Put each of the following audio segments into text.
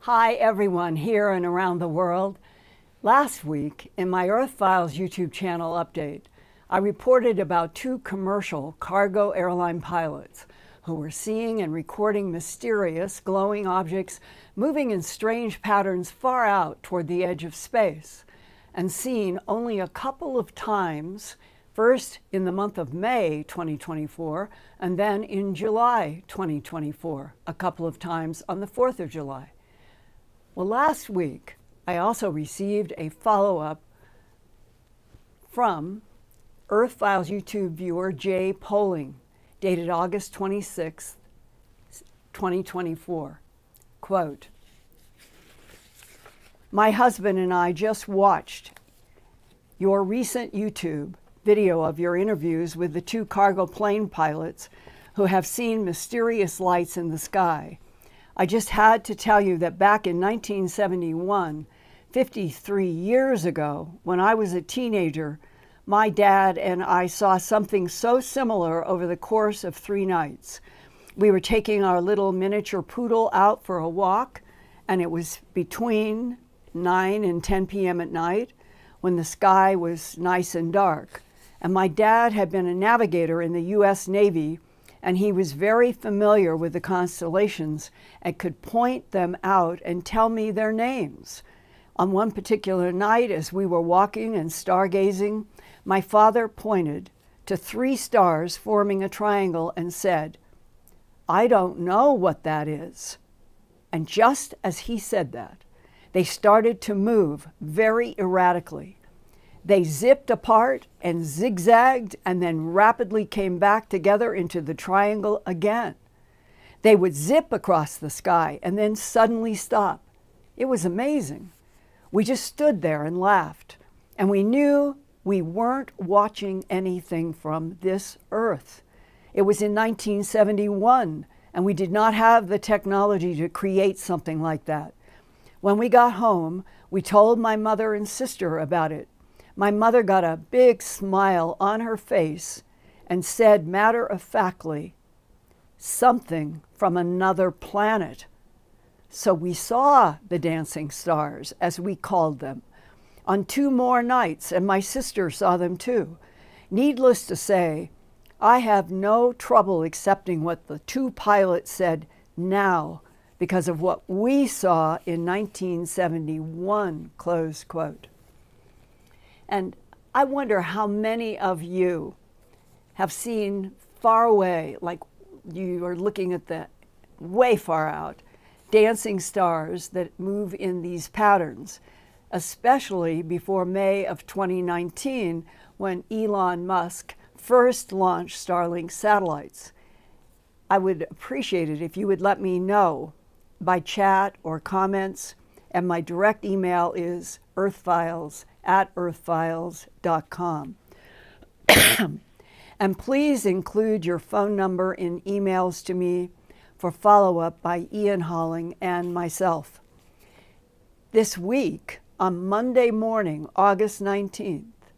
Hi everyone here and around the world. Last week in my Earthfiles YouTube channel update, I reported about two commercial cargo airline pilots who were seeing and recording mysterious glowing objects moving in strange patterns far out toward the edge of space, and seen only a couple of times, first in the month of May 2024 and then in July 2024, a couple of times on the 4th of July. Well, last week, I also received a follow-up from Earthfiles YouTube viewer Jay Poling, dated August 26, 2024. Quote, "My husband and I just watched your recent YouTube video of your interviews with the two cargo plane pilots who have seen mysterious lights in the sky. I just had to tell you that back in 1971, 53 years ago, when I was a teenager, my dad and I saw something so similar over the course of 3 nights. We were taking our little miniature poodle out for a walk, and it was between 9 and 10 p.m. at night when the sky was nice and dark. And my dad had been a navigator in the U.S. Navy, and he was very familiar with the constellations and could point them out and tell me their names. On one particular night, as we were walking and stargazing, my father pointed to 3 stars forming a triangle and said, 'I don't know what that is.' And just as he said that, they started to move very erratically. They zipped apart and zigzagged and then rapidly came back together into the triangle again. They would zip across the sky and then suddenly stop. It was amazing. We just stood there and laughed, and we knew we weren't watching anything from this Earth. It was in 1971, and we did not have the technology to create something like that. When we got home, we told my mother and sister about it. My mother got a big smile on her face and said matter-of-factly, 'Something from another planet.' So we saw the dancing stars, as we called them, on 2 more nights, and my sister saw them too. Needless to say, I have no trouble accepting what the 2 pilots said now because of what we saw in 1971, close quote. And I wonder how many of you have seen far away, like you are looking at the way far out, dancing stars that move in these patterns, especially before May of 2019, when Elon Musk first launched Starlink satellites. I would appreciate it if you would let me know by chat or comments, and my direct email is earthfiles@earthfiles.com. And please include your phone number in emails to me for follow-up by Ian Holling and myself. This week, on Monday morning, August 19th,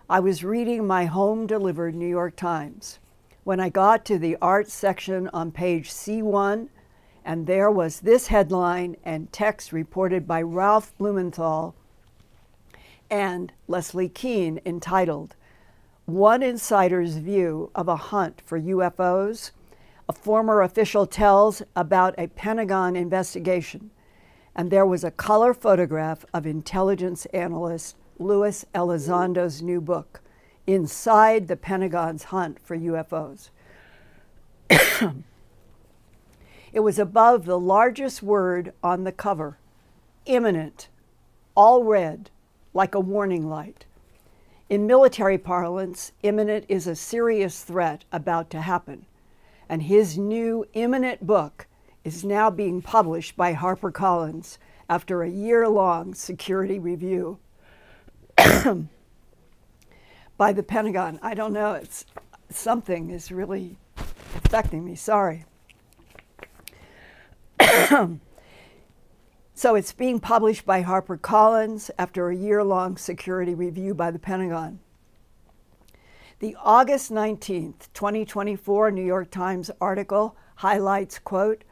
I was reading my home-delivered New York Times when I got to the art section on page C1, and there was this headline and text reported by Ralph Blumenthal and Leslie Kean entitled, "One Insider's View of a Hunt for UFOs. A former official tells about a Pentagon investigation." And there was a color photograph of intelligence analyst Louis Elizondo's new book, Inside the Pentagon's Hunt for UFOs. It was above the largest word on the cover, Imminent, all red, like a warning light. In military parlance, imminent is a serious threat about to happen. And his new Imminent book is now being published by HarperCollins after a year-long security review by the Pentagon. I don't know, something is really affecting me, sorry. So it's being published by HarperCollins after a year-long security review by the Pentagon. The August 19th, 2024 New York Times article highlights, quote,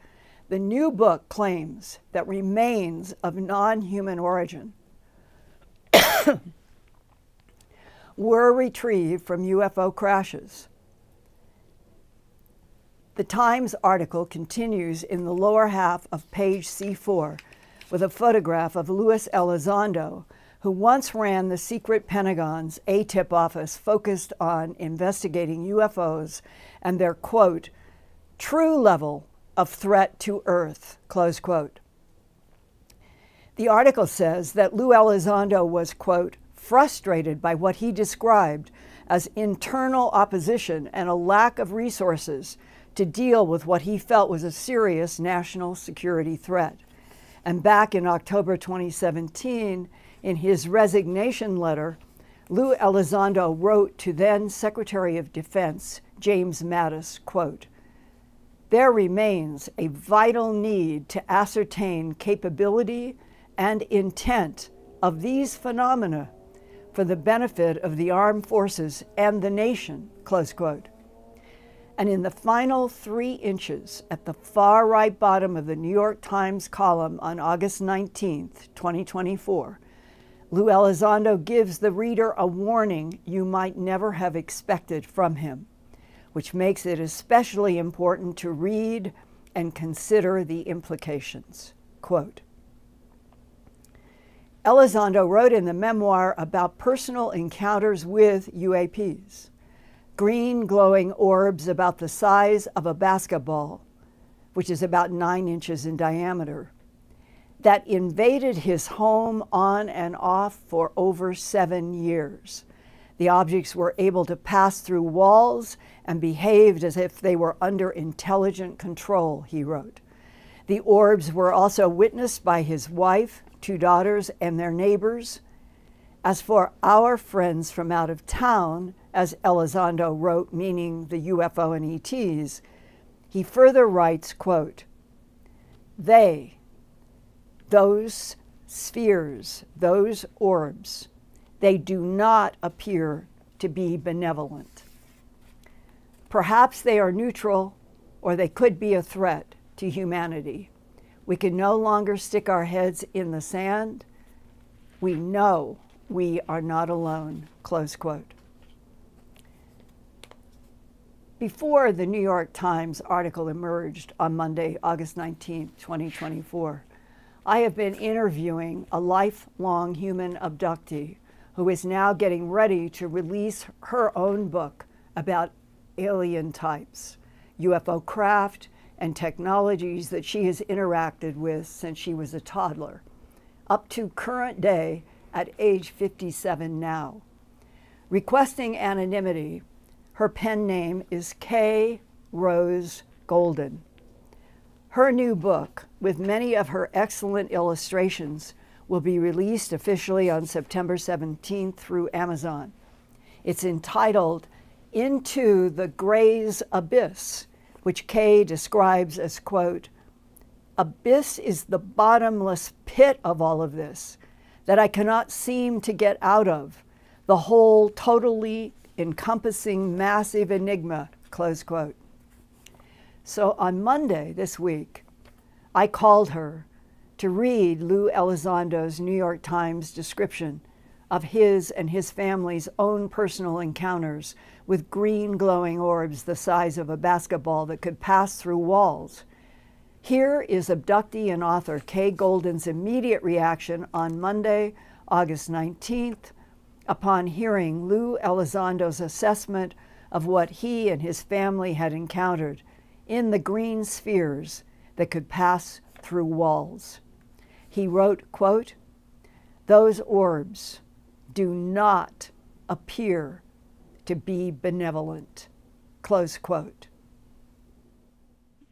The new book claims that remains of non-human origin were retrieved from UFO crashes. The Times article continues in the lower half of page C4 with a photograph of Luis Elizondo, who once ran the secret Pentagon's ATIP office focused on investigating UFOs and their, quote, true level of threat to Earth, close quote. The article says that Lou Elizondo was, quote, frustrated by what he described as internal opposition and a lack of resources to deal with what he felt was a serious national security threat. And back in October 2017, in his resignation letter, Lou Elizondo wrote to then Secretary of Defense James Mattis, quote, there remains a vital need to ascertain capability and intent of these phenomena for the benefit of the armed forces and the nation, close quote. And in the final 3 inches at the far right bottom of the New York Times column on August 19th, 2024, Lou Elizondo gives the reader a warning you might never have expected from him, which makes it especially important to read and consider the implications. Quote, Elizondo wrote in the memoir about personal encounters with UAPs, green glowing orbs about the size of a basketball, which is about 9 inches in diameter, that invaded his home on and off for over 7 years. The objects were able to pass through walls and behaved as if they were under intelligent control, he wrote. The orbs were also witnessed by his wife, 2 daughters, and their neighbors. As for our friends from out of town, as Elizondo wrote, meaning the UFO and ETs, he further writes, quote, they, those spheres, those orbs, they do not appear to be benevolent. Perhaps they are neutral, or they could be a threat to humanity. We can no longer stick our heads in the sand. We know we are not alone, close quote. Before the New York Times article emerged on Monday, August 19, 2024, I have been interviewing a lifelong human abductee who is now getting ready to release her own book about alien types, UFO craft, and technologies that she has interacted with since she was a toddler, up to current day at age 57 now. Requesting anonymity, her pen name is K. Rose Golden. Her new book, with many of her excellent illustrations, will be released officially on September 17th through Amazon. It's entitled Into the Gray's Abyss, which Kay describes as, quote, abyss is the bottomless pit of all of this that I cannot seem to get out of, the whole totally encompassing massive enigma, close quote. So on Monday this week, I called her to read Lou Elizondo's New York Times description of his and his family's own personal encounters with green glowing orbs the size of a basketball that could pass through walls. Here is abductee and author Kay Golden's immediate reaction on Monday, August 19th, upon hearing Lou Elizondo's assessment of what he and his family had encountered in the green spheres that could pass through walls. He wrote, quote, those orbs do not appear to be benevolent, close quote.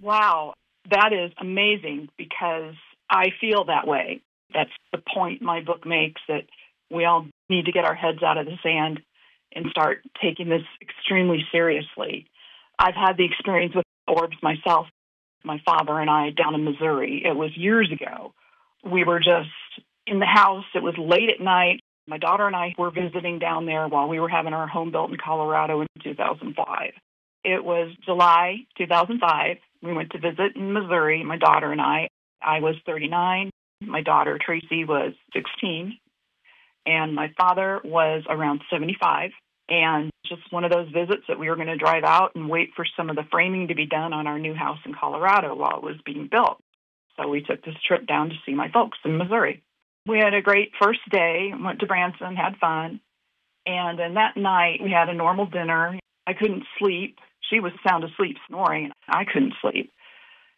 Wow, that is amazing because I feel that way. That's the point my book makes, that we all need to get our heads out of the sand and start taking this extremely seriously. I've had the experience with orbs myself. My father and I down in Missouri, it was years ago. We were just in the house. It was late at night. My daughter and I were visiting down there while we were having our home built in Colorado in 2005. It was July 2005. We went to visit in Missouri, my daughter and I. I was 39. My daughter, Tracy, was 16. And my father was around 75. And just one of those visits that we were going to drive out and wait for some of the framing to be done on our new house in Colorado while it was being built. So we took this trip down to see my folks in Missouri. We had a great first day, went to Branson, had fun. And then that night we had a normal dinner. I couldn't sleep. She was sound asleep snoring. I couldn't sleep.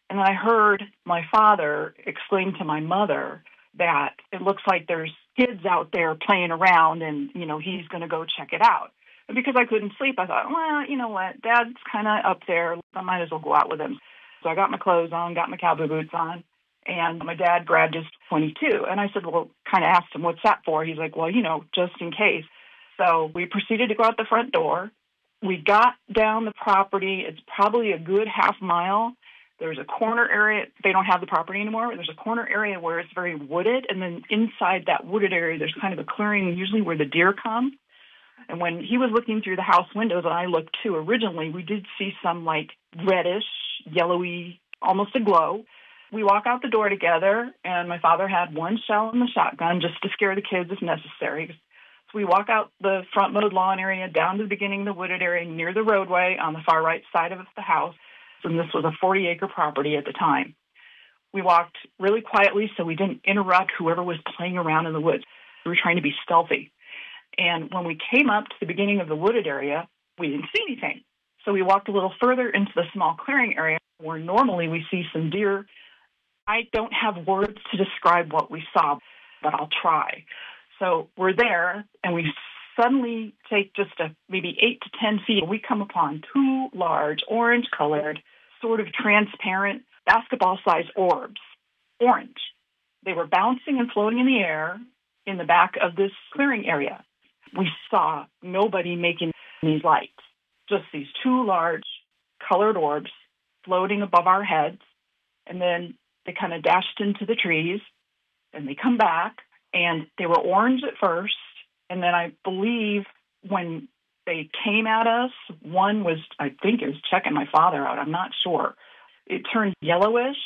And then I heard my father exclaim to my mother that it looks like there's kids out there playing around and, he's going to go check it out. And because I couldn't sleep, I thought, well, you know what, Dad's kind of up there. I might as well go out with him. So I got my clothes on, got my cowboy boots on, and my dad grabbed his .22. And I said, well, kind of asked him, what's that for? He's like, well, just in case. So we proceeded to go out the front door. We got down the property. It's probably a good half mile. There's a corner area. They don't have the property anymore. There's a corner area where it's very wooded. And then inside that wooded area, there's kind of a clearing, usually where the deer come. And when he was looking through the house windows, and I looked too, originally, we did see some like reddish, yellowy, almost a glow. We walk out the door together, and my father had one shell in the shotgun just to scare the kids if necessary. So we walk out the front mowed lawn area down to the beginning of the wooded area near the roadway on the far right side of the house. And this was a 40-acre property at the time. We walked really quietly so we didn't interrupt whoever was playing around in the woods. We were trying to be stealthy. And when we came up to the beginning of the wooded area, we didn't see anything. So we walked a little further into the small clearing area where normally we see some deer. I don't have words to describe what we saw, but I'll try. So we're there, and we suddenly take just maybe 8 to 10 feet. We come upon two large, orange-colored, sort of transparent, basketball-sized orbs, orange. They were bouncing and floating in the air in the back of this clearing area. We saw nobody making these lights, just these two large colored orbs floating above our heads, and then they kind of dashed into the trees, and they come back, and they were orange at first, and then I believe when they came at us, one was, I think it was checking my father out, I'm not sure. It turned yellowish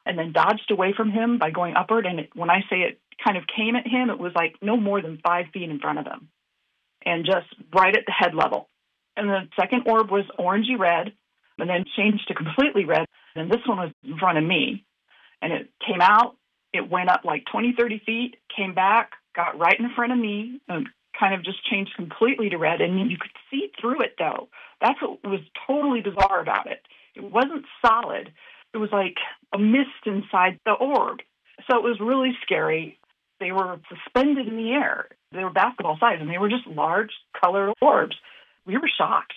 and then dodged away from him by going upward, and when I say it kind of came at him, it was like no more than 5 feet in front of him, and just right at the head level. And the second orb was orangey red, and then changed to completely red, and this one was in front of me. And it came out, it went up like 20, 30 feet, came back, got right in front of me, and kind of just changed completely to red. And you could see through it, though. That's what was totally bizarre about it. It wasn't solid. It was like a mist inside the orb. So it was really scary. They were suspended in the air. They were basketball size, and they were just large colored orbs. We were shocked.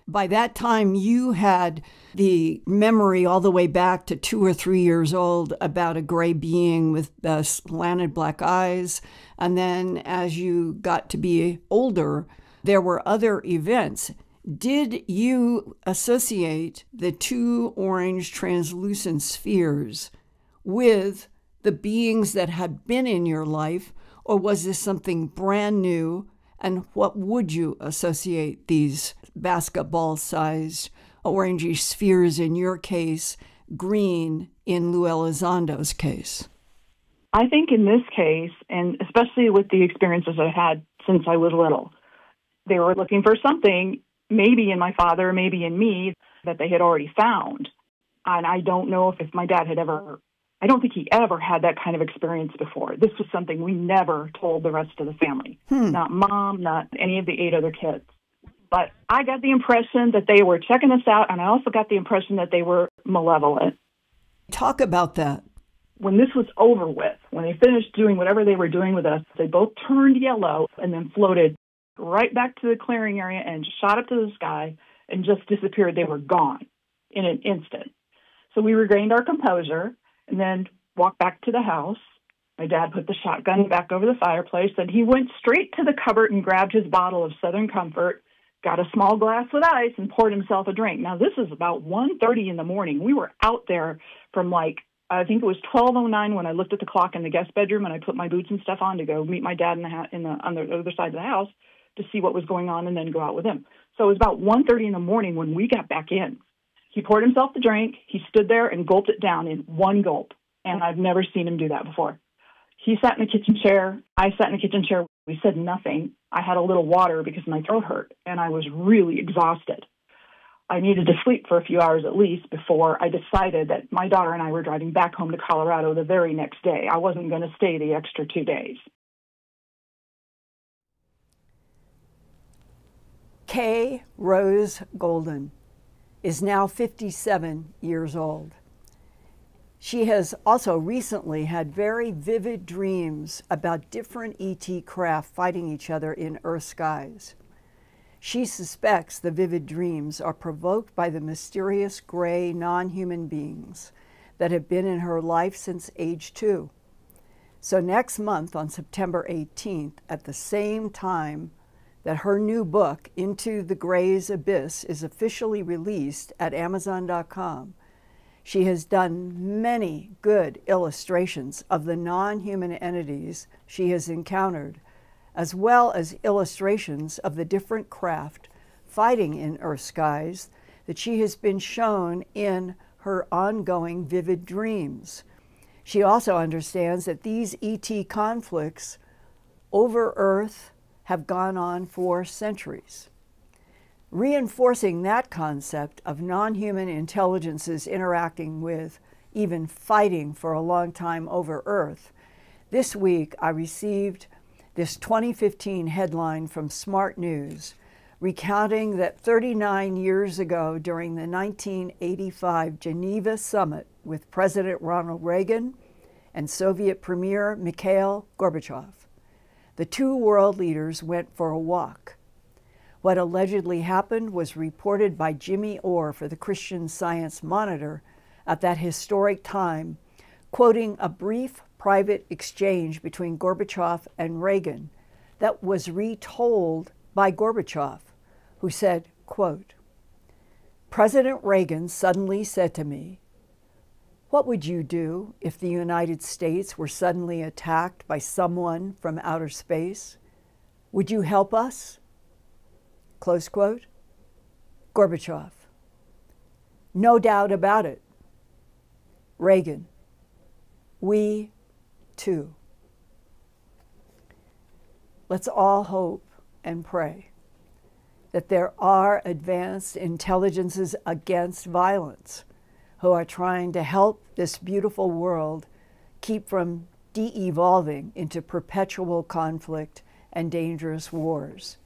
By that time, you had the memory all the way back to 2 or 3 years old about a gray being with slanted black eyes. And then as you got to be older, there were other events. Did you associate the two orange translucent spheres with the beings that had been in your life, or was this something brand new? And what would you associate these basketball-sized orangey spheres in your case, green in Lou Elizondo's case? I think in this case, and especially with the experiences I've had since I was little, they were looking for something, maybe in my father, maybe in me, that they had already found. And I don't know if my dad had ever, I don't think he ever had that kind of experience before. This was something we never told the rest of the family. Not Mom, not any of the 8 other kids. But I got the impression that they were checking us out, and I also got the impression that they were malevolent. Talk about that. When this was over with, when they finished doing whatever they were doing with us, they both turned yellow and then floated right back to the clearing area and shot up to the sky and just disappeared. They were gone in an instant. So we regained our composure and then walked back to the house. My dad put the shotgun back over the fireplace, and he went straight to the cupboard and grabbed his bottle of Southern Comfort, got a small glass with ice, and poured himself a drink. Now, this is about 1:30 in the morning. We were out there from like I think it was 12:09 when I looked at the clock in the guest bedroom and I put my boots and stuff on to go meet my dad on the other side of the house to see what was going on and then go out with him. So it was about 1:30 in the morning when we got back in. He poured himself the drink. He stood there and gulped it down in one gulp, and I've never seen him do that before. He sat in the kitchen chair. I sat in the kitchen chair. We said nothing. I had a little water because my throat hurt, and I was really exhausted. I needed to sleep for a few hours at least before I decided that my daughter and I were driving back home to Colorado the very next day. I wasn't going to stay the extra 2 days. Kay Rose Golden is now 57 years old. She has also recently had very vivid dreams about different ET craft fighting each other in Earth skies. She suspects the vivid dreams are provoked by the mysterious gray non-human beings that have been in her life since age 2. So next month on September 18th, at the same time that her new book, Into the Gray's Abyss, is officially released at Amazon.com, she has done many good illustrations of the non-human entities she has encountered, as well as illustrations of the different craft fighting in Earth skies that she has been shown in her ongoing vivid dreams. She also understands that these ET conflicts over Earth have gone on for centuries. Reinforcing that concept of non-human intelligences interacting with, even fighting for a long time over Earth, this week I received this 2015 headline from Smart News recounting that 39 years ago during the 1985 Geneva summit with President Ronald Reagan and Soviet Premier Mikhail Gorbachev, the two world leaders went for a walk. What allegedly happened was reported by Jimmy Orr for the Christian Science Monitor at that historic time, quoting a brief private exchange between Gorbachev and Reagan that was retold by Gorbachev, who said, quote, "President Reagan suddenly said to me, 'What would you do if the United States were suddenly attacked by someone from outer space? Would you help us?' Close quote. Gorbachev: 'No doubt about it.' Reagan: 'We too.'" Let's all hope and pray that there are advanced intelligences against violence who are trying to help this beautiful world keep from de-evolving into perpetual conflict and dangerous wars.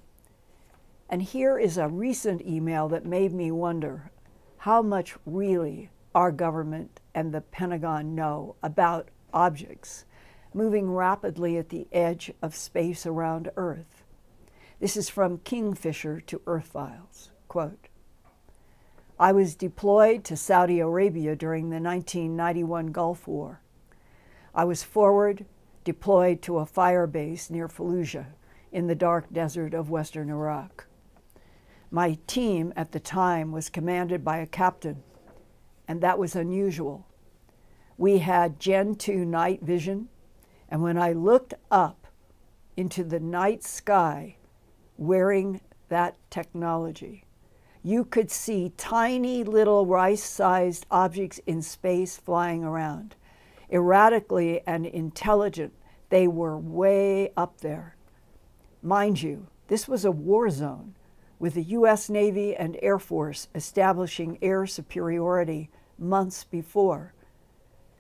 And here is a recent email that made me wonder how much really our government and the Pentagon know about objects moving rapidly at the edge of space around Earth. This is from Kingfisher to Earthfiles. Quote, "I was deployed to Saudi Arabia during the 1991 Gulf War. I was forward deployed to a fire base near Fallujah in the dark desert of western Iraq. My team at the time was commanded by a captain, and that was unusual. We had Gen 2 night vision, and when I looked up into the night sky wearing that technology, you could see tiny little rice-sized objects in space flying around. Erratically and intelligent, they were way up there. Mind you, this was a war zone, with the U.S. Navy and Air Force establishing air superiority months before.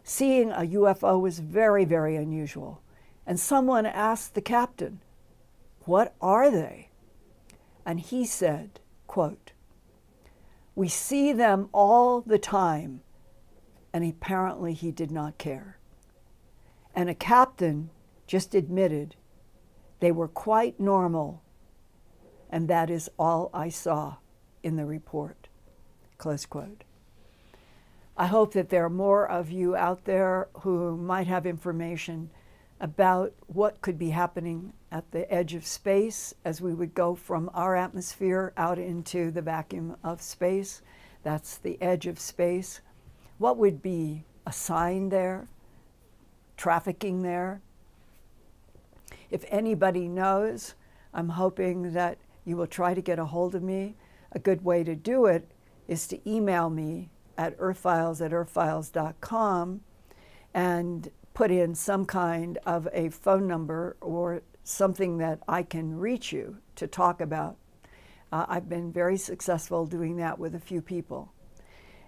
Seeing a UFO was very, very unusual, and someone asked the captain, 'What are they?' And he said, quote, 'We see them all the time,' and apparently he did not care. And a captain just admitted they were quite normal, and that is all I saw in the report." Close quote. I hope that there are more of you out there who might have information about what could be happening at the edge of space as we would go from our atmosphere out into the vacuum of space. That's the edge of space. What would be sign there, trafficking there. If anybody knows, I'm hoping that you will try to get a hold of me. A good way to do it is to email me at earthfiles@earthfiles.com and put in some kind of a phone number or something that I can reach you to talk about. I've been very successful doing that with a few people.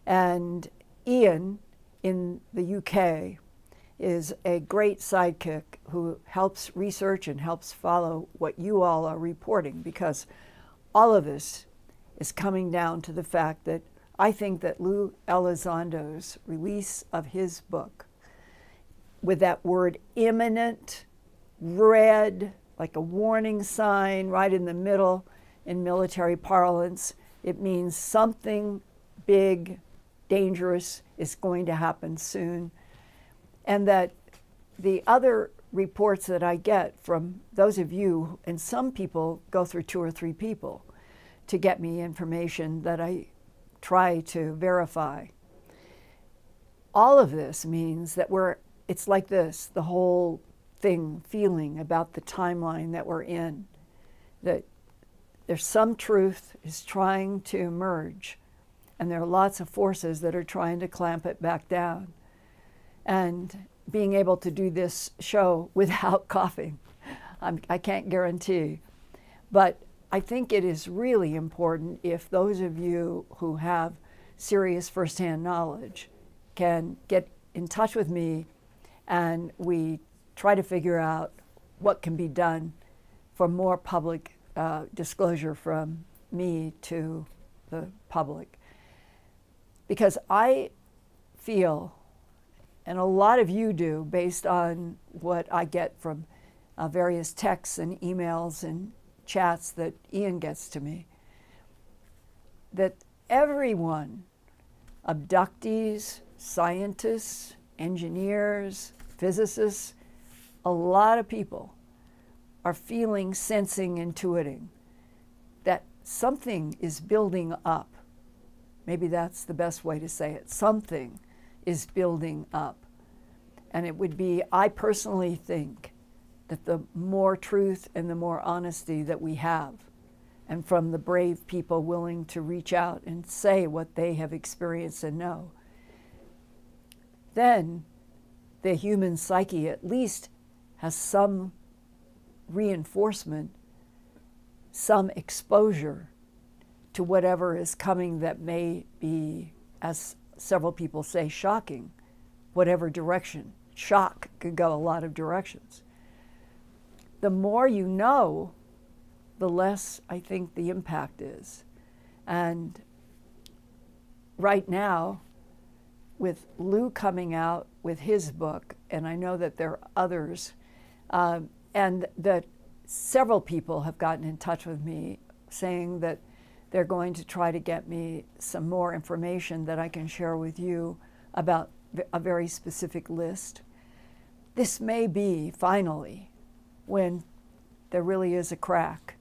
And Ian in the UK is a great sidekick who helps research and helps follow what you all are reporting, because all of this is coming down to the fact that I think that Lou Elizondo's release of his book with that word imminent, red, like a warning sign right in the middle in military parlance, it means something big, dangerous is going to happen soon. And that the other reports that I get from those of you, and some people go through 2 or 3 people to get me information that I try to verify. All of this means that it's like this, the whole thing, feeling about the timeline that we're in, that there's some truth is trying to emerge, and there are lots of forces that are trying to clamp it back down. And being able to do this show without coughing, I can't guarantee. But I think it is really important if those of you who have serious firsthand knowledge can get in touch with me and we try to figure out what can be done for more public disclosure from me to the public. Because I feel, and a lot of you do, based on what I get from various texts and emails and chats that Ian gets to me, that everyone, abductees, scientists, engineers, physicists, a lot of people are feeling, sensing, intuiting that something is building up. Maybe that's the best way to say it. Something is building up. And it would be, I personally think, that the more truth and the more honesty that we have, and from the brave people willing to reach out and say what they have experienced and know, then the human psyche at least has some reinforcement, some exposure to whatever is coming that may be, as several people say, shocking, whatever direction. Shock could go a lot of directions. The more you know, the less I think the impact is. And right now, with Lou coming out with his book, and I know that there are others, and that several people have gotten in touch with me saying that they're going to try to get me some more information that I can share with you about a very specific list. This may be, finally, when there really is a crack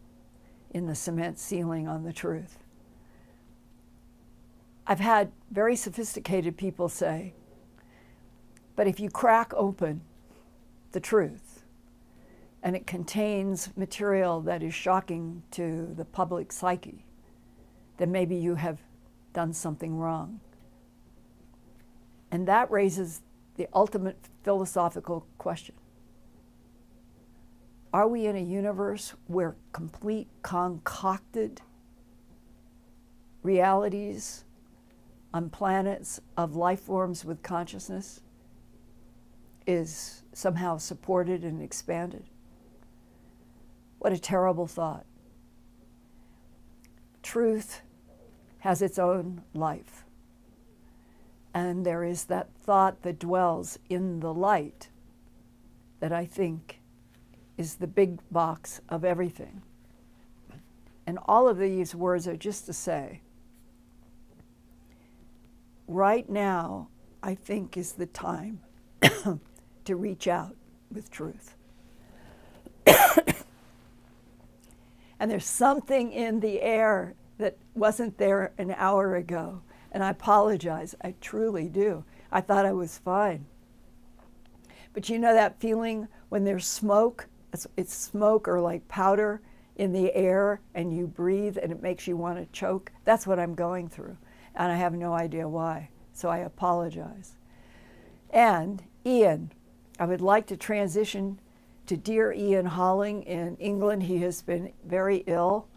in the cement ceiling on the truth. I've had very sophisticated people say, but if you crack open the truth and it contains material that is shocking to the public psyche, then maybe you have done something wrong. And that raises the ultimate philosophical question. Are we in a universe where complete concocted realities on planets of life forms with consciousness is somehow supported and expanded? What a terrible thought. Truth has its own life. And there is that thought that dwells in the light that I think is the big box of everything. And all of these words are just to say, right now, I think is the time to reach out with truth. And there's something in the air that wasn't there an hour ago. And I apologize, I truly do. I thought I was fine. But you know that feeling when there's smoke? It's smoke or like powder in the air, and you breathe and it makes you want to choke? That's what I'm going through, and I have no idea why, so I apologize. And Ian, I would like to transition to dear Ian Holling in England. He has been very ill,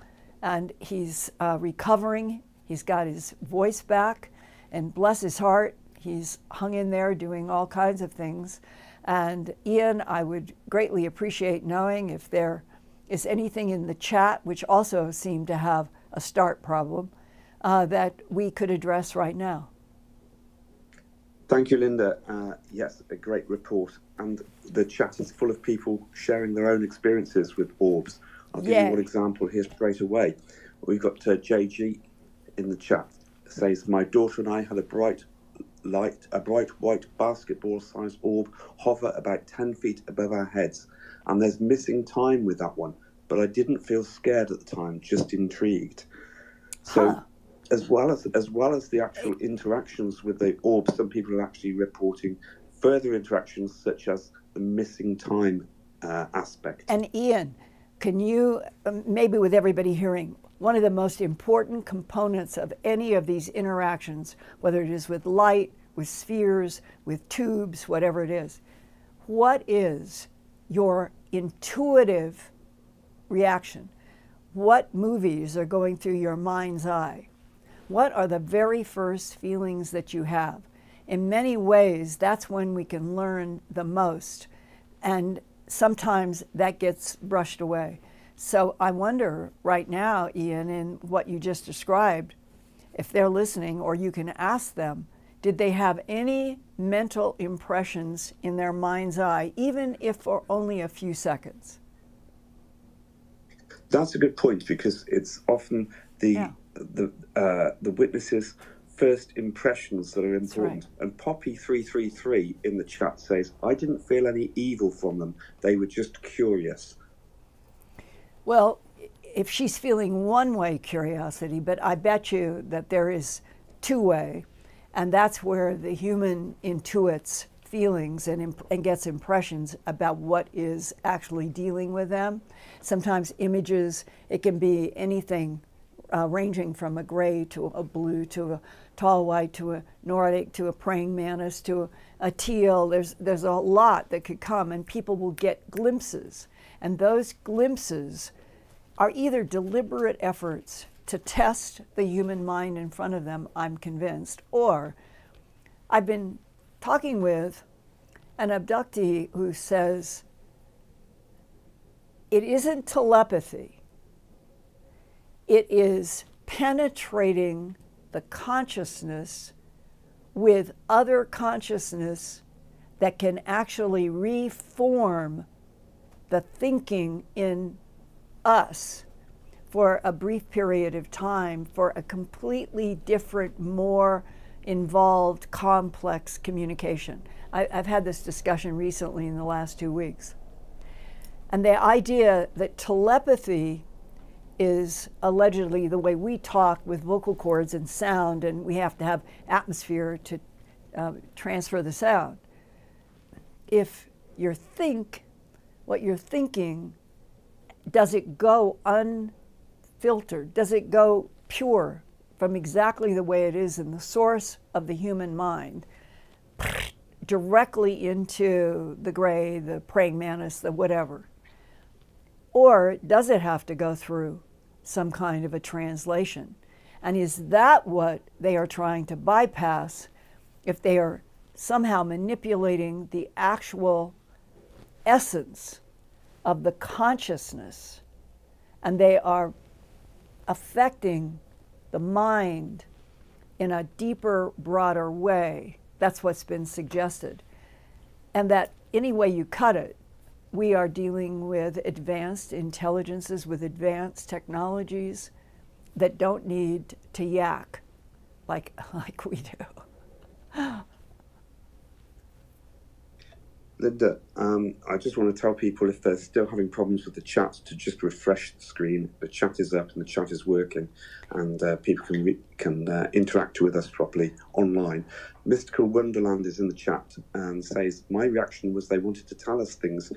and he's recovering. He's got his voice back, and bless his heart, he's hung in there doing all kinds of things. And Ian, I would greatly appreciate knowing if there is anything in the chat, which also seemed to have a start problem, that we could address right now. Thank you, Linda. Yes, a great report. And the chat is full of people sharing their own experiences with orbs. I'll give you one example here straight away. We've got JG in the chat. It says, my daughter and I had a bright white basketball-sized orb hover about 10 feet above our heads. And there's missing time with that one. But I didn't feel scared at the time, just intrigued. So as well as the actual interactions with the orb, some people are actually reporting further interactions such as the missing time aspect. And Ian, can you, maybe with everybody hearing, one of the most important components of any of these interactions, whether it is with light, with spheres, with tubes, whatever it is, what is your intuitive reaction? What movies are going through your mind's eye? What are the very first feelings that you have? In many ways, that's when we can learn the most. And sometimes that gets brushed away. So I wonder right now, Ian, in what you just described, if they're listening, or you can ask them, did they have any mental impressions in their mind's eye, even if for only a few seconds? That's a good point, because it's often the witnesses' first impressions that are important. Right. And Poppy333 in the chat says, I didn't feel any evil from them. They were just curious. Well, if she's feeling one-way curiosity, but I bet you that there is two-way, and that's where the human intuits feelings and gets impressions about what is actually dealing with them. Sometimes images, it can be anything ranging from a gray to a blue to a tall white to a Nordic to a praying mantis to a teal. There's a lot that could come, and people will get glimpses. And those glimpses are either deliberate efforts to test the human mind in front of them, I'm convinced, or I've been talking with an abductee who says it isn't telepathy. It is penetrating the consciousness with other consciousness that can actually reform the thinking in us for a brief period of time for a completely different, more involved, complex communication. I've had this discussion recently in the last 2 weeks. And the idea that telepathy is allegedly the way we talk with vocal cords and sound, and we have to have atmosphere to transfer the sound. If you think what you're thinking, does it go unfiltered? Does it go pure from exactly the way it is in the source of the human mind, directly into the gray, the praying mantis, the whatever? Or does it have to go through some kind of a translation? And is that what they are trying to bypass if they are somehow manipulating the actual essence of the consciousness, and they are affecting the mind in a deeper, broader way? That's what's been suggested. And that any way you cut it, we are dealing with advanced intelligences, with advanced technologies that don't need to yak like we do. Linda, I just want to tell people if they're still having problems with the chat to just refresh the screen. The chat is up and the chat is working, and people can interact with us properly online. Mystical Wonderland is in the chat and says, my reaction was they wanted to tell us things.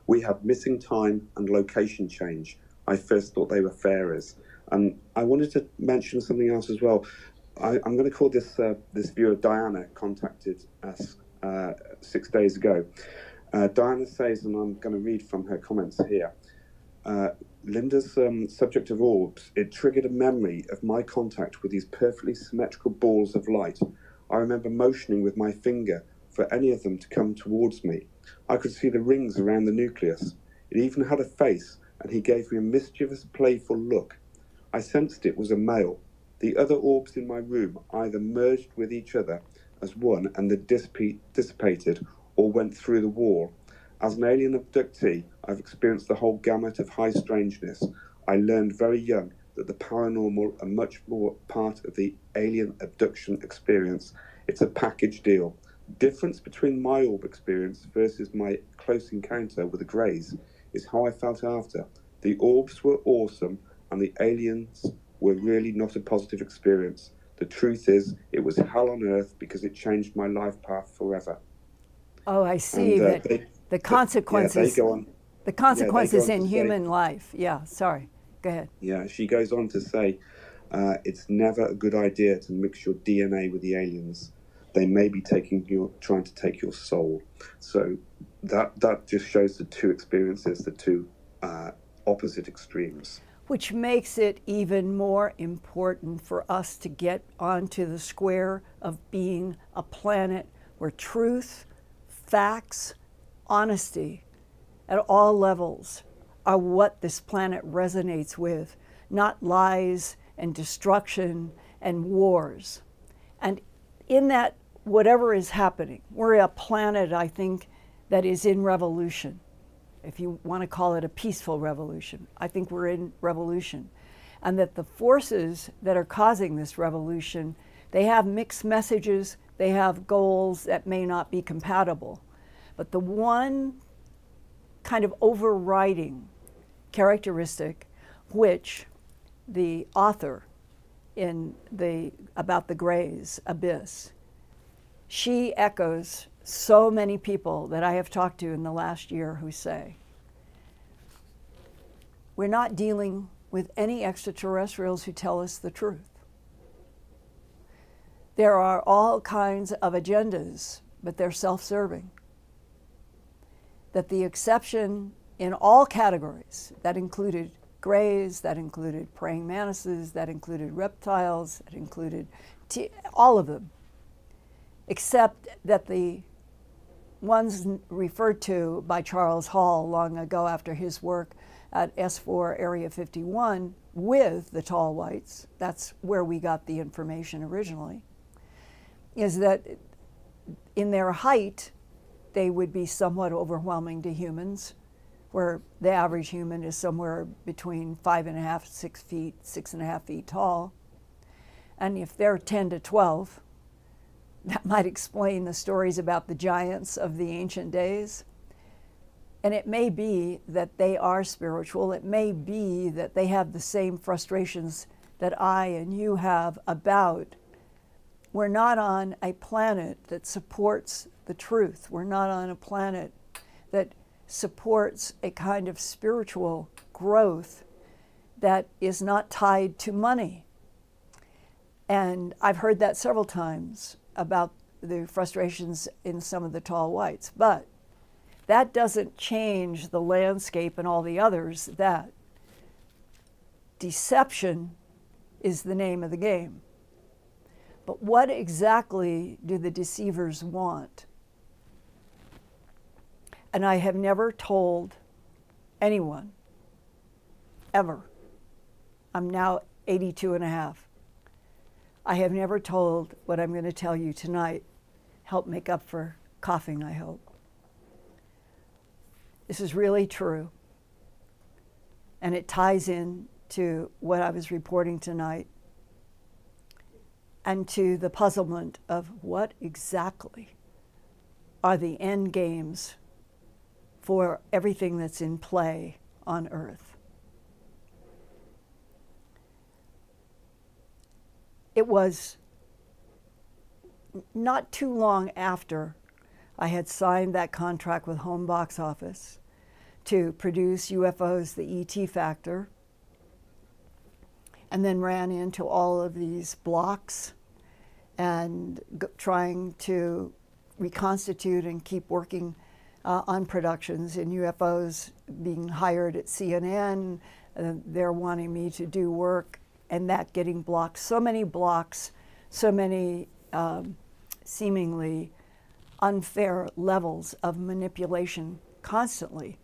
We had missing time and location change. I first thought they were fairies. And I wanted to mention something else as well. I'm going to call this viewer Diana contacted us 6 days ago. Diana says, and I'm going to read from her comments here, Linda's subject of orbs, it triggered a memory of my contact with these perfectly symmetrical balls of light. I remember motioning with my finger for any of them to come towards me. I could see the rings around the nucleus. It even had a face, and he gave me a mischievous, playful look. I sensed it was a male. The other orbs in my room either merged with each other as one and then dissipated or went through the wall. As an alien abductee, I've experienced the whole gamut of high strangeness. I learned very young that the paranormal are much more part of the alien abduction experience. It's a package deal. Difference between my orb experience versus my close encounter with the Greys is how I felt after. The orbs were awesome and the aliens were really not a positive experience. The truth is, it was hell on earth because it changed my life path forever. Oh, I see. And, the consequences. They go on. The consequences in human life. Yeah, sorry. Go ahead. Yeah, she goes on to say, it's never a good idea to mix your DNA with the aliens. They may be trying to take your soul. So that just shows the two experiences, the two opposite extremes. Which makes it even more important for us to get onto the square of being a planet where truth, facts, honesty at all levels are what this planet resonates with, not lies and destruction and wars. And in that, whatever is happening, we're a planet, I think, that is in revolution. If you want to call it a peaceful revolution, I think we're in revolution. And that the forces that are causing this revolution, they have mixed messages, they have goals that may not be compatible. But the one kind of overriding characteristic which the author in about the Greys, Abyss, she echoes so many people that I have talked to in the last year who say, we're not dealing with any extraterrestrials who tell us the truth. There are all kinds of agendas, but they're self-serving. That the exception in all categories, that included Greys, that included praying mantises, that included reptiles, that included all of them, except that the ones referred to by Charles Hall long ago after his work at S4 Area 51 with the tall whites, that's where we got the information originally, is that in their height, they would be somewhat overwhelming to humans, where the average human is somewhere between 5.5, 6 feet, 6.5 feet tall. And if they're 10 to 12, that might explain the stories about the giants of the ancient days. And it may be that they are spiritual. It may be that they have the same frustrations that I and you have about, we're not on a planet that supports the truth. We're not on a planet that supports a kind of spiritual growth that is not tied to money. And I've heard that several times about the frustrations in some of the tall whites, but that doesn't change the landscape and all the others that deception is the name of the game. But what exactly do the deceivers want? And I have never told anyone, ever. I'm now 82 and a half. I have never told what I'm going to tell you tonight. Help make up for coughing, I hope. This is really true. And it ties in to what I was reporting tonight and to the puzzlement of what exactly are the end games for everything that's in play on Earth. It was not too long after I had signed that contract with Home Box Office to produce UFOs, the ET Factor, and then ran into all of these blocks and trying to reconstitute and keep working on productions in UFOs, being hired at CNN. They're wanting me to do work, and that getting blocked. So many blocks, so many seemingly unfair levels of manipulation constantly,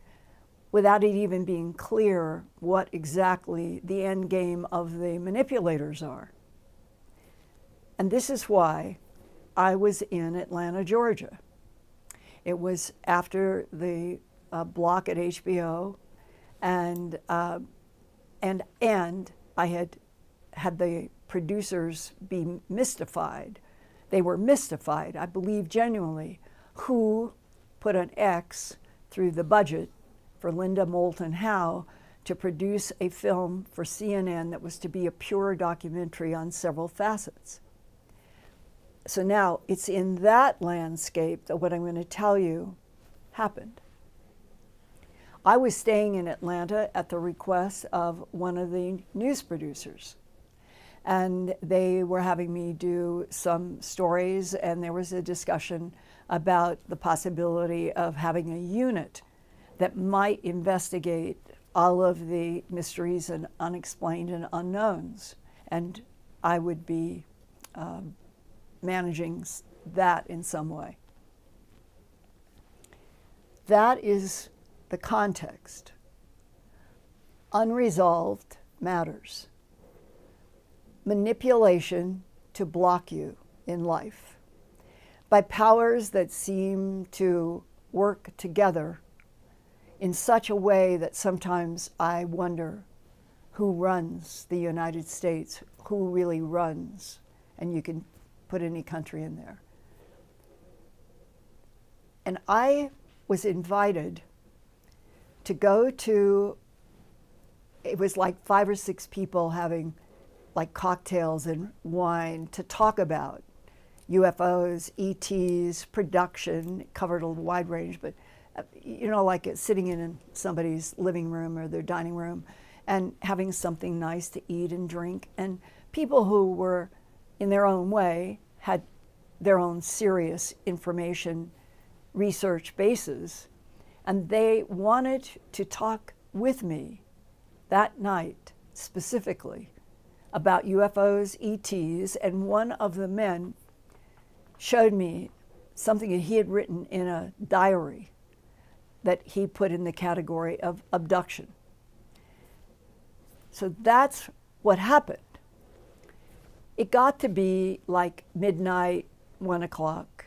without it even being clear what exactly the end game of the manipulators are. And this is why I was in Atlanta, Georgia. It was after the block at HBO, and I had the producers be mystified. They were mystified, I believe genuinely, who put an X through the budget for Linda Moulton Howe to produce a film for CNN that was to be a pure documentary on several facets. So now it's in that landscape that what I'm going to tell you happened. I was staying in Atlanta at the request of one of the news producers, and they were having me do some stories, and there was a discussion about the possibility of having a unit that might investigate all of the mysteries and unexplained and unknowns, and I would be managing that in some way. That is the context. Unresolved matters. Manipulation to block you in life by powers that seem to work together in such a way that sometimes I wonder who runs the United States, who really runs, and you can put any country in there. And I was invited to go to, it was like 5 or 6 people having like cocktails and wine to talk about UFOs, ETs, production, covered a wide range, but you know, like sitting in somebody's living room or their dining room and having something nice to eat and drink. And people who were, in their own way, had their own serious information research bases. And they wanted to talk with me that night specifically about UFOs, ETs, and one of the men showed me something that he had written in a diary that he put in the category of abduction. So that's what happened. It got to be like midnight, 1 o'clock,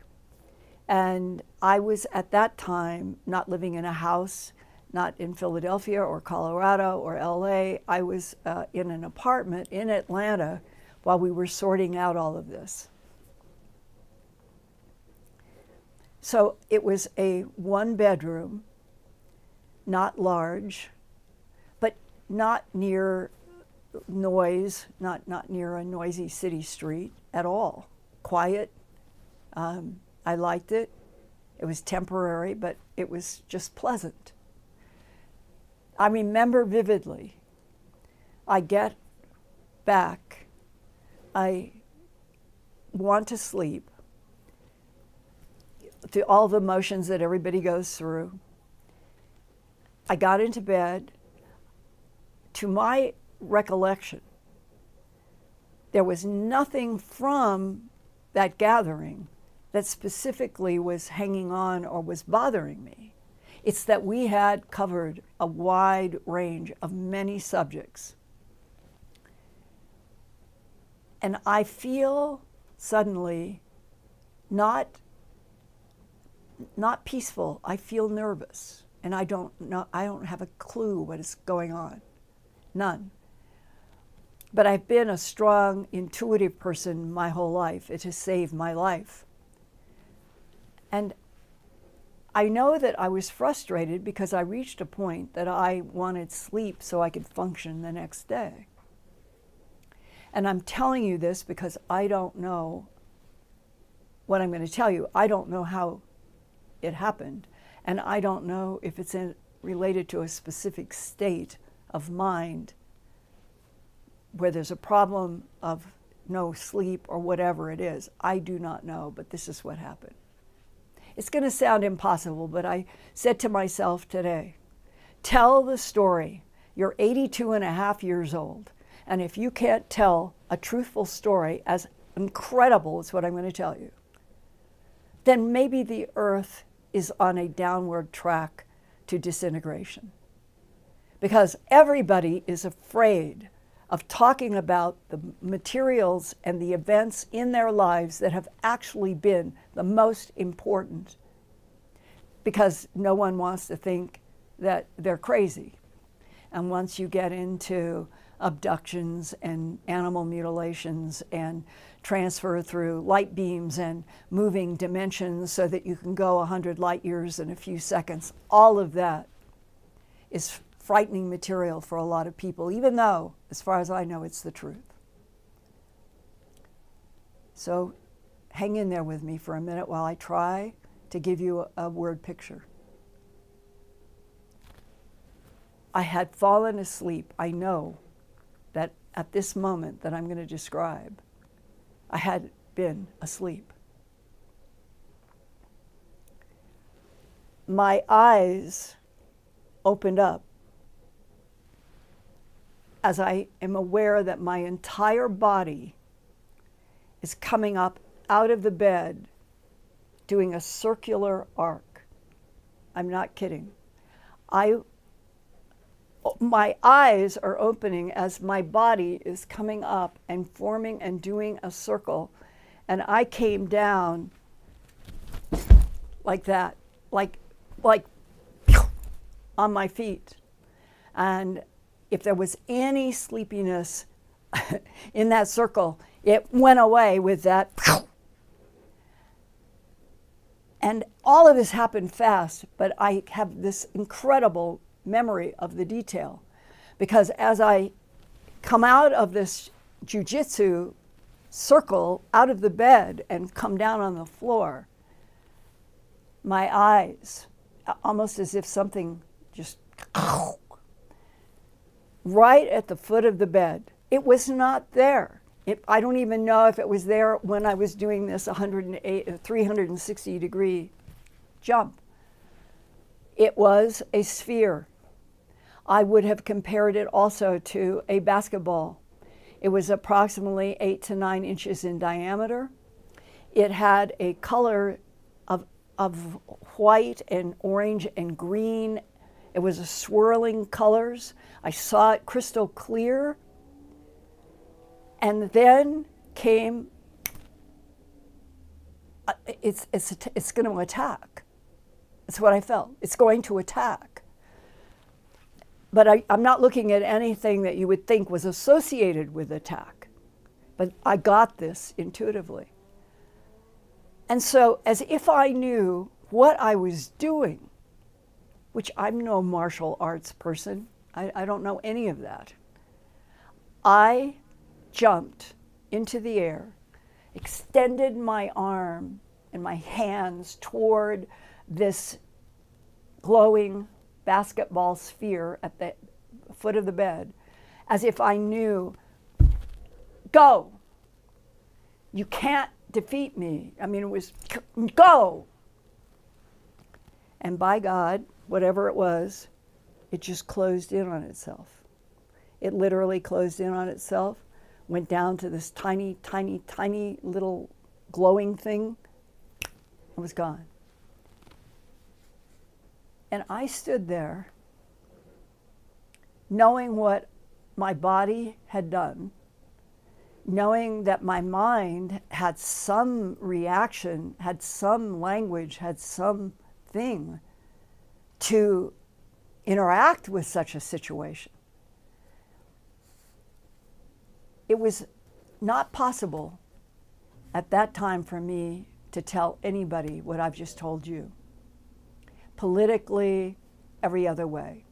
and I was at that time not living in a house, not in Philadelphia or Colorado or LA. I was in an apartment in Atlanta while we were sorting out all of this. So it was a 1-bedroom, not large, but not near noise, not near a noisy city street at all. Quiet. I liked it. It was temporary, but it was just pleasant. I remember vividly, I get back, I want to sleep, through all the motions that everybody goes through. I got into bed. To my recollection, there was nothing from that gathering that specifically was hanging on or was bothering me. It's that we had covered a wide range of many subjects. And I feel suddenly not peaceful. I feel nervous, and I don't have a clue what is going on. None. But I've been a strong, intuitive person my whole life. It has saved my life. And I know that I was frustrated because I reached a point that I wanted sleep so I could function the next day. And I'm telling you this because I don't know what I'm going to tell you. I don't know how it happened. And I don't know if it's related to a specific state of mind where there's a problem of no sleep or whatever it is. I do not know, but this is what happened. It's going to sound impossible, but I said to myself today, tell the story. You're 82 and a half years old. And if you can't tell a truthful story as incredible as what I'm going to tell you, then maybe the Earth is on a downward track to disintegration. Because everybody is afraid of talking about the materials and the events in their lives that have actually been the most important, because no one wants to think that they're crazy. And once you get into abductions and animal mutilations and transfer through light beams and moving dimensions so that you can go 100 light years in a few seconds, all of that is frightening material for a lot of people, even though, as far as I know, it's the truth. So hang in there with me for a minute while I try to give you a word picture. I had fallen asleep. I know that at this moment that I'm going to describe, I had been asleep. My eyes opened up as I am aware that my entire body is coming up out of the bed doing a circular arc. I'm not kidding. My eyes are opening as my body is coming up and forming and doing a circle, and I came down like that, like on my feet. And if there was any sleepiness in that circle, it went away with that. And all of this happened fast, but I have this incredible memory of the detail, because as I come out of this jiu-jitsu circle out of the bed and come down on the floor, my eyes, almost as if something just right at the foot of the bed. It was not there. I don't even know if it was there when I was doing this 360-degree jump. It was a sphere. I would have compared it also to a basketball. It was approximately 8 to 9 inches in diameter. It had a color of white and orange and green. It was a swirling colors. I saw it crystal clear. And then came, it's going to attack. That's what I felt. It's going to attack. But I'm not looking at anything that you would think was associated with attack. But I got this intuitively. And so, as if I knew what I was doing, which I'm no martial arts person, I don't know any of that, I jumped into the air, extended my arm and my hands toward this glowing basketball sphere at the foot of the bed, as if I knew, go. You can't defeat me. I mean, it was, go. And by God, whatever it was, it just closed in on itself. It literally closed in on itself, went down to this tiny, tiny, tiny little glowing thing. It was gone. And I stood there knowing what my body had done, knowing that my mind had some reaction, had some language, had something to interact with such a situation. It was not possible at that time for me to tell anybody what I've just told you. politically, every other way.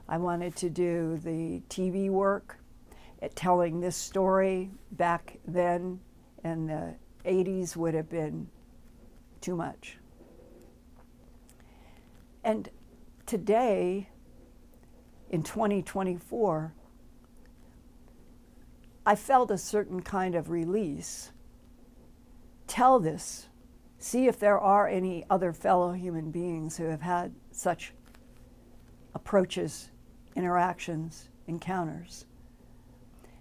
I wanted to do the TV work, telling this story back then in the 80s would have been too much. And today, in 2024, I felt a certain kind of release. Tell this. See if there are any other fellow human beings who have had such approaches, interactions, encounters.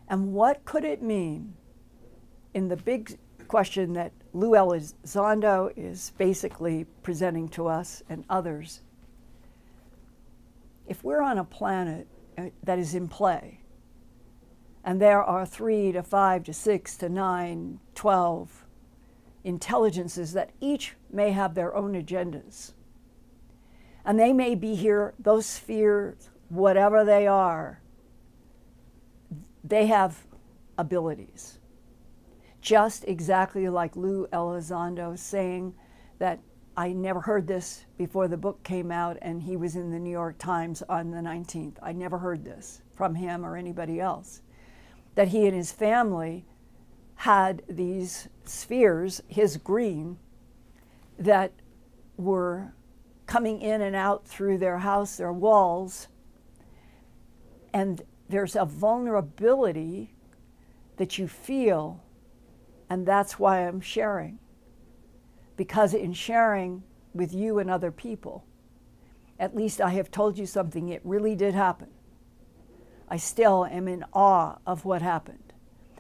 And what could it mean in the big question that Lou Elizondo is basically presenting to us and others? If we're on a planet that is in play, and there are 3 to 5 to 6 to 9, 12 intelligences that each may have their own agendas, and they may be here, those spheres, whatever they are, they have abilities. Just exactly like Lou Elizondo saying that I never heard this before the book came out and he was in the New York Times on the 19th. I never heard this from him or anybody else. That he and his family had these spheres, his green, that were coming in and out through their house, their walls, and there's a vulnerability that you feel, and that's why I'm sharing. Because in sharing with you and other people, at least I have told you something, it really did happen. I still am in awe of what happened.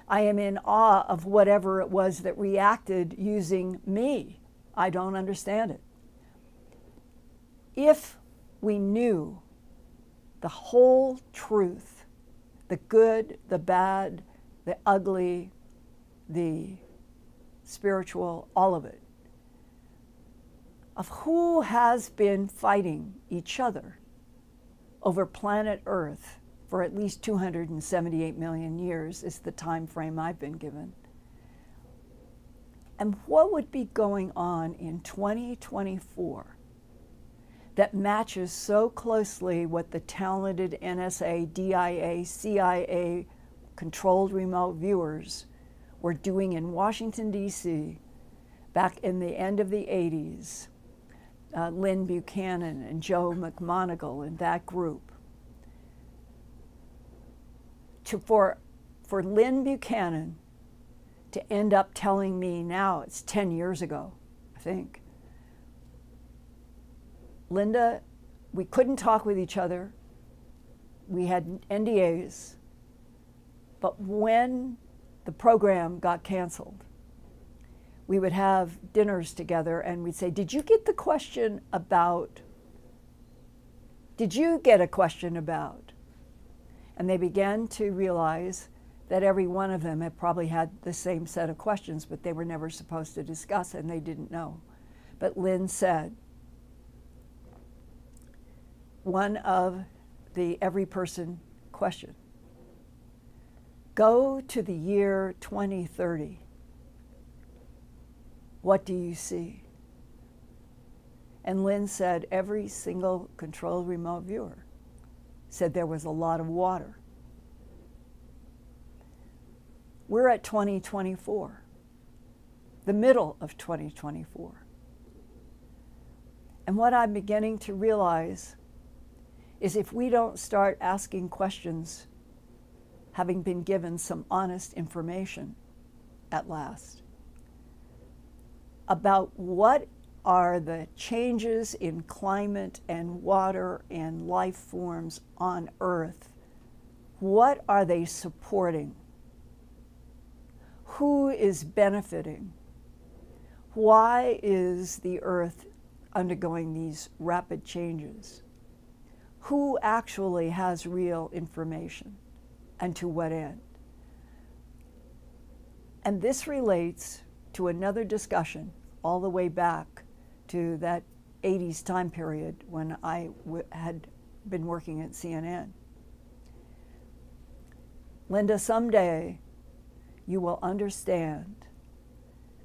I am in awe of whatever it was that reacted using me. I don't understand it. If we knew the whole truth, the good, the bad, the ugly, the spiritual, all of it, of who has been fighting each other over planet Earth for at least 278 million years is the time frame I've been given. And what would be going on in 2024 that matches so closely what the talented NSA, DIA, CIA controlled remote viewers were doing in Washington, D.C. back in the end of the 80s, Lynn Buchanan and Joe McMoneagle and that group. For Lynn Buchanan to end up telling me now, it's 10 years ago, I think, Linda, we couldn't talk with each other. We had NDAs. But when the program got canceled, we would have dinners together and we'd say, did you get the question about? Did you get a question about? And they began to realize that every one of them had probably had the same set of questions, but they were never supposed to discuss and they didn't know. But Lynn said, one of the every person question, go to the year 2030. What do you see? And Lynn said every single controlled remote viewer said there was a lot of water. We're at 2024, the middle of 2024. And what I'm beginning to realize is if we don't start asking questions, having been given some honest information at last, about what are the changes in climate and water and life forms on Earth, what are they supporting? Who is benefiting? Why is the Earth undergoing these rapid changes? Who actually has real information and to what end? And this relates to another discussion all the way back to that 80s time period when I had been working at CNN. Linda, someday you will understand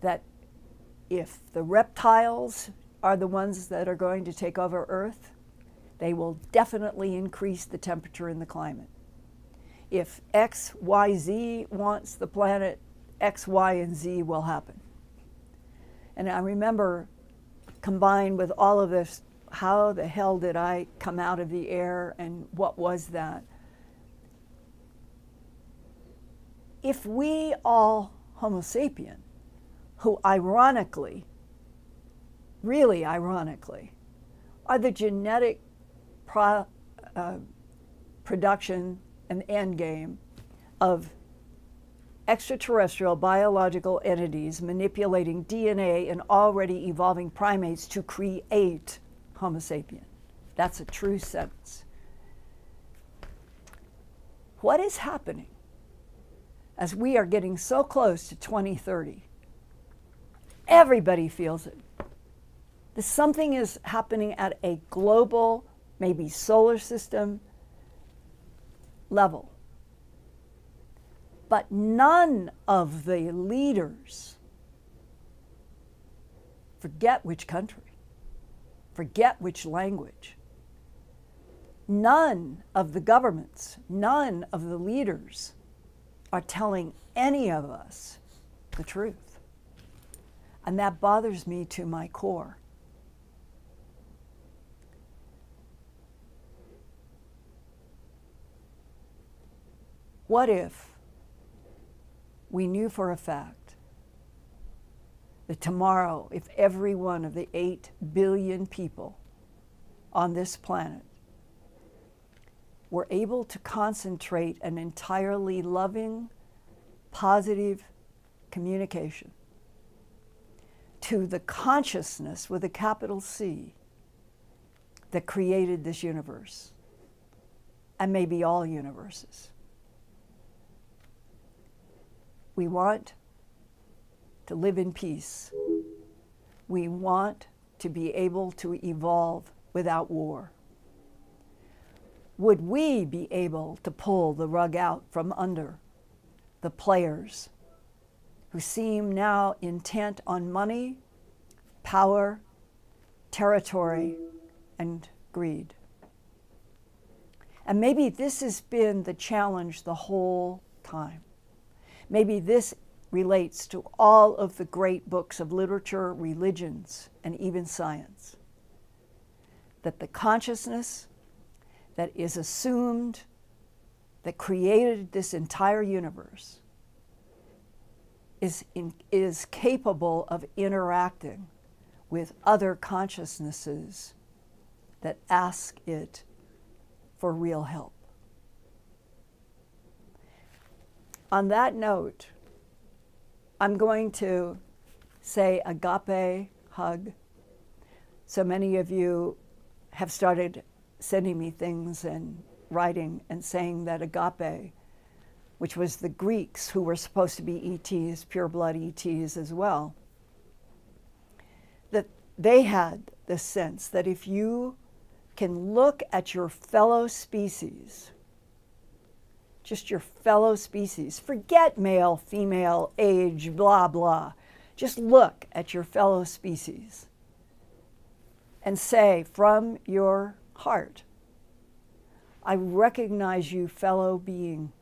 that if the reptiles are the ones that are going to take over Earth, they will definitely increase the temperature in the climate. If X, Y, Z wants the planet, X, Y, and Z will happen. And I remember, combined with all of this, how the hell did I come out of the air and what was that? If we all Homo sapien, who ironically, really ironically, are the genetic production and end game of extraterrestrial biological entities manipulating DNA in already evolving primates to create Homo sapien. That's a true sentence. What is happening as we are getting so close to 2030? Everybody feels it. Something is happening at a global, maybe solar system level. But none of the leaders, forget which country, forget which language, none of the governments, none of the leaders are telling any of us the truth. And that bothers me to my core. What if we knew for a fact that tomorrow, if every one of the 8 billion people on this planet were able to concentrate an entirely loving, positive communication to the consciousness with a capital C that created this universe, and maybe all universes? We want to live in peace. We want to be able to evolve without war. Would we be able to pull the rug out from under the players who seem now intent on money, power, territory, and greed? And maybe this has been the challenge the whole time. Maybe this relates to all of the great books of literature, religions, and even science. That the consciousness that is assumed, that created this entire universe, is capable of interacting with other consciousnesses that ask it for real help. On that note, I'm going to say agape hug. So many of you have started sending me things and writing and saying that agape, which was the Greeks who were supposed to be ETs, pure blood ETs as well, that they had the sense that if you can look at your fellow species, just your fellow species, forget male, female, age, blah, blah. Just look at your fellow species and say from your heart, I recognize you, fellow being.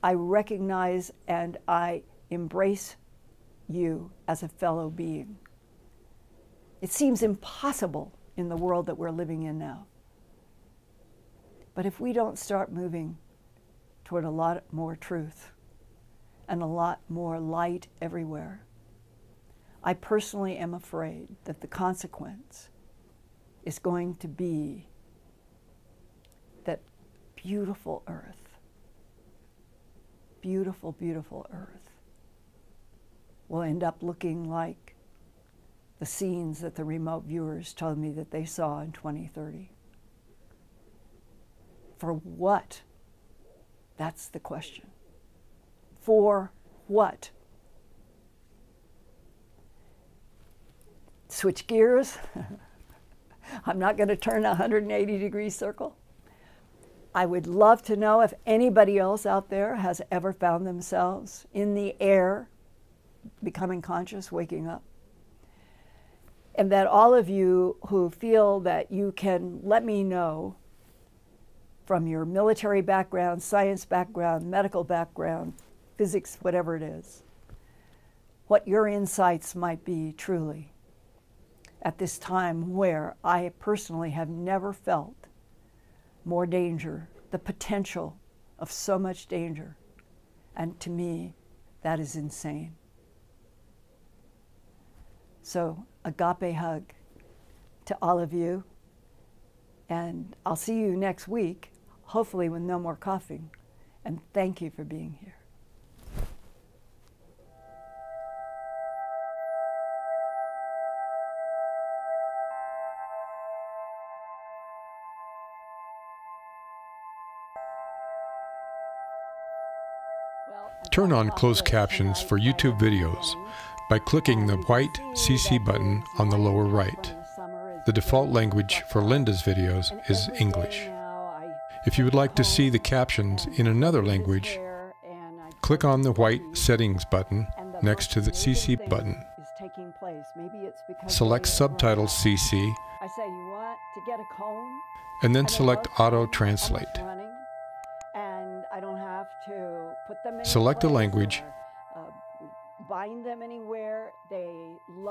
I recognize and I embrace you as a fellow being. It seems impossible in the world that we're living in now. But if we don't start moving toward a lot more truth and a lot more light everywhere, I personally am afraid that the consequence is going to be that beautiful Earth, beautiful, beautiful Earth, will end up looking like the scenes that the remote viewers told me that they saw in 2030. For what? That's the question. For what? Switch gears. I'm not going to turn a 180-degree circle. I would love to know if anybody else out there has ever found themselves in the air, becoming conscious, waking up. and that all of you who feel that you can let me know from your military background, science background, medical background, physics, whatever it is, what your insights might be truly at this time where I personally have never felt more danger, the potential of so much danger. And to me, that is insane. So, agape hug to all of you. And I'll see you next week, hopefully with no more coughing. And thank you for being here. Turn on closed captions for YouTube videos by clicking the white CC button on the lower right. The default language for Linda's videos is English. If you would like to see the captions in another language, click on the white settings button next to the CC button. Select Subtitles CC, and then select Auto Translate. Select a language,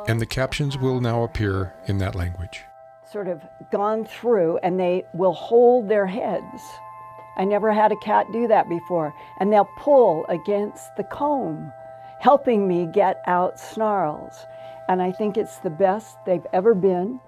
and the captions will now appear in that language. Sort of gone through, and they will hold their heads. I never had a cat do that before. And they'll pull against the comb, helping me get out snarls. And I think it's the best they've ever been.